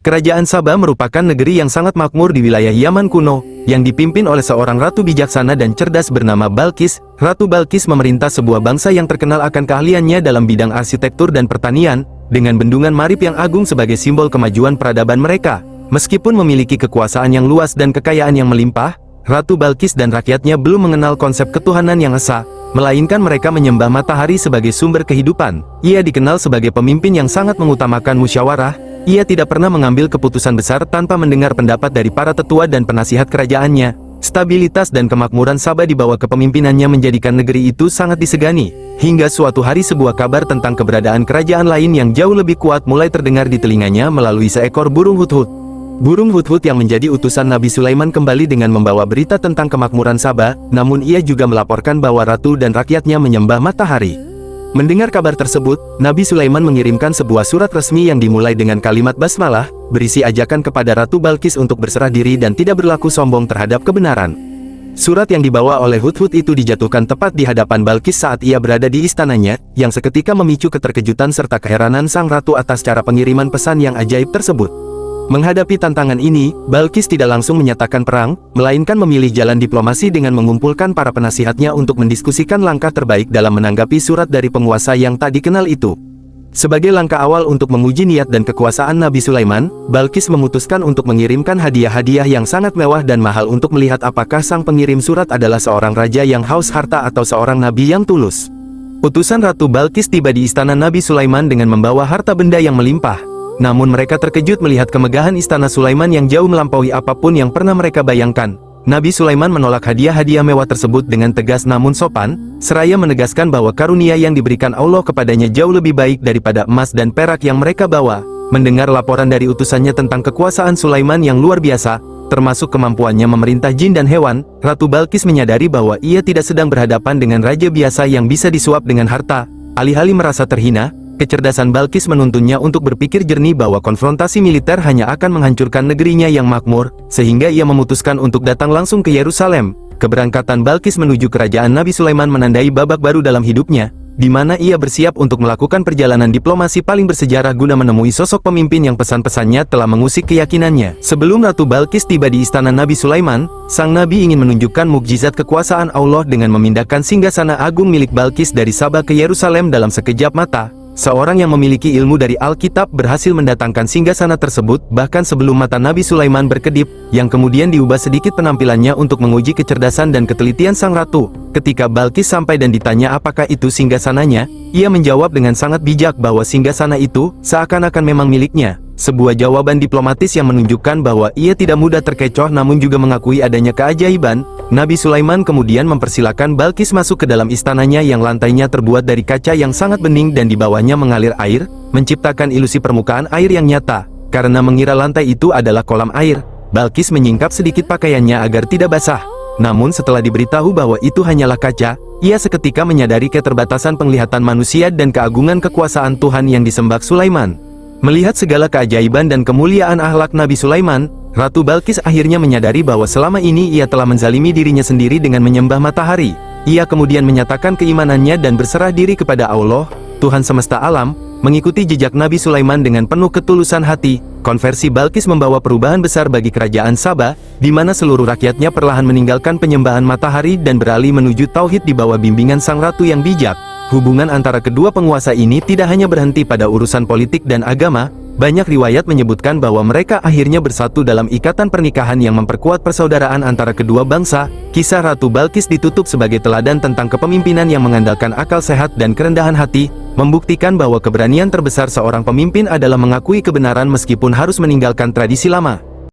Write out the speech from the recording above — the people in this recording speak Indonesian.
Kerajaan Sabah merupakan negeri yang sangat makmur di wilayah Yaman kuno, yang dipimpin oleh seorang ratu bijaksana dan cerdas bernama Balqis. Ratu Balqis memerintah sebuah bangsa yang terkenal akan keahliannya dalam bidang arsitektur dan pertanian, dengan bendungan Marib yang agung sebagai simbol kemajuan peradaban mereka. Meskipun memiliki kekuasaan yang luas dan kekayaan yang melimpah, Ratu Balqis dan rakyatnya belum mengenal konsep ketuhanan yang esa, melainkan mereka menyembah matahari sebagai sumber kehidupan. Ia dikenal sebagai pemimpin yang sangat mengutamakan musyawarah. Ia tidak pernah mengambil keputusan besar tanpa mendengar pendapat dari para tetua dan penasihat kerajaannya. Stabilitas dan kemakmuran Sabah di bawah kepemimpinannya menjadikan negeri itu sangat disegani. Hingga suatu hari sebuah kabar tentang keberadaan kerajaan lain yang jauh lebih kuat mulai terdengar di telinganya melalui seekor burung hudhud. Burung hudhud yang menjadi utusan Nabi Sulaiman kembali dengan membawa berita tentang kemakmuran Sabah, namun ia juga melaporkan bahwa ratu dan rakyatnya menyembah matahari. Mendengar kabar tersebut, Nabi Sulaiman mengirimkan sebuah surat resmi yang dimulai dengan kalimat basmalah, berisi ajakan kepada Ratu Balqis untuk berserah diri dan tidak berlaku sombong terhadap kebenaran. Surat yang dibawa oleh hudhud itu dijatuhkan tepat di hadapan Balqis saat ia berada di istananya, yang seketika memicu keterkejutan serta keheranan sang ratu atas cara pengiriman pesan yang ajaib tersebut. Menghadapi tantangan ini, Balqis tidak langsung menyatakan perang, melainkan memilih jalan diplomasi dengan mengumpulkan para penasihatnya untuk mendiskusikan langkah terbaik dalam menanggapi surat dari penguasa yang tak dikenal itu. Sebagai langkah awal untuk menguji niat dan kekuasaan Nabi Sulaiman, Balqis memutuskan untuk mengirimkan hadiah-hadiah yang sangat mewah dan mahal untuk melihat apakah sang pengirim surat adalah seorang raja yang haus harta atau seorang nabi yang tulus. Utusan Ratu Balqis tiba di istana Nabi Sulaiman dengan membawa harta benda yang melimpah. Namun mereka terkejut melihat kemegahan istana Sulaiman yang jauh melampaui apapun yang pernah mereka bayangkan. Nabi Sulaiman menolak hadiah-hadiah mewah tersebut dengan tegas namun sopan, seraya menegaskan bahwa karunia yang diberikan Allah kepadanya jauh lebih baik daripada emas dan perak yang mereka bawa. Mendengar laporan dari utusannya tentang kekuasaan Sulaiman yang luar biasa, termasuk kemampuannya memerintah jin dan hewan, Ratu Balqis menyadari bahwa ia tidak sedang berhadapan dengan raja biasa yang bisa disuap dengan harta. Alih-alih merasa terhina, kecerdasan Balqis menuntunnya untuk berpikir jernih bahwa konfrontasi militer hanya akan menghancurkan negerinya yang makmur, sehingga ia memutuskan untuk datang langsung ke Yerusalem. Keberangkatan Balqis menuju kerajaan Nabi Sulaiman menandai babak baru dalam hidupnya, di mana ia bersiap untuk melakukan perjalanan diplomasi paling bersejarah guna menemui sosok pemimpin yang pesan-pesannya telah mengusik keyakinannya. Sebelum Ratu Balqis tiba di istana Nabi Sulaiman, sang nabi ingin menunjukkan mukjizat kekuasaan Allah dengan memindahkan singgasana agung milik Balqis dari Sabah ke Yerusalem dalam sekejap mata. Seorang yang memiliki ilmu dari Alkitab berhasil mendatangkan singgasana tersebut bahkan sebelum mata Nabi Sulaiman berkedip, yang kemudian diubah sedikit penampilannya untuk menguji kecerdasan dan ketelitian sang ratu. Ketika Balqis sampai dan ditanya apakah itu singgasananya, ia menjawab dengan sangat bijak bahwa singgasana itu seakan-akan memang miliknya. Sebuah jawaban diplomatis yang menunjukkan bahwa ia tidak mudah terkecoh namun juga mengakui adanya keajaiban. Nabi Sulaiman kemudian mempersilakan Balqis masuk ke dalam istananya yang lantainya terbuat dari kaca yang sangat bening dan di bawahnya mengalir air, menciptakan ilusi permukaan air yang nyata. Karena mengira lantai itu adalah kolam air, Balqis menyingkap sedikit pakaiannya agar tidak basah. Namun setelah diberitahu bahwa itu hanyalah kaca, ia seketika menyadari keterbatasan penglihatan manusia dan keagungan kekuasaan Tuhan yang disembah Sulaiman. Melihat segala keajaiban dan kemuliaan akhlak Nabi Sulaiman, Ratu Balqis akhirnya menyadari bahwa selama ini ia telah menzalimi dirinya sendiri dengan menyembah matahari. Ia kemudian menyatakan keimanannya dan berserah diri kepada Allah, Tuhan semesta alam, mengikuti jejak Nabi Sulaiman dengan penuh ketulusan hati. Konversi Balqis membawa perubahan besar bagi kerajaan Sabah, di mana seluruh rakyatnya perlahan meninggalkan penyembahan matahari dan beralih menuju tauhid di bawah bimbingan sang ratu yang bijak. Hubungan antara kedua penguasa ini tidak hanya berhenti pada urusan politik dan agama, banyak riwayat menyebutkan bahwa mereka akhirnya bersatu dalam ikatan pernikahan yang memperkuat persaudaraan antara kedua bangsa. Kisah Ratu Balqis ditutup sebagai teladan tentang kepemimpinan yang mengandalkan akal sehat dan kerendahan hati, membuktikan bahwa keberanian terbesar seorang pemimpin adalah mengakui kebenaran meskipun harus meninggalkan tradisi lama.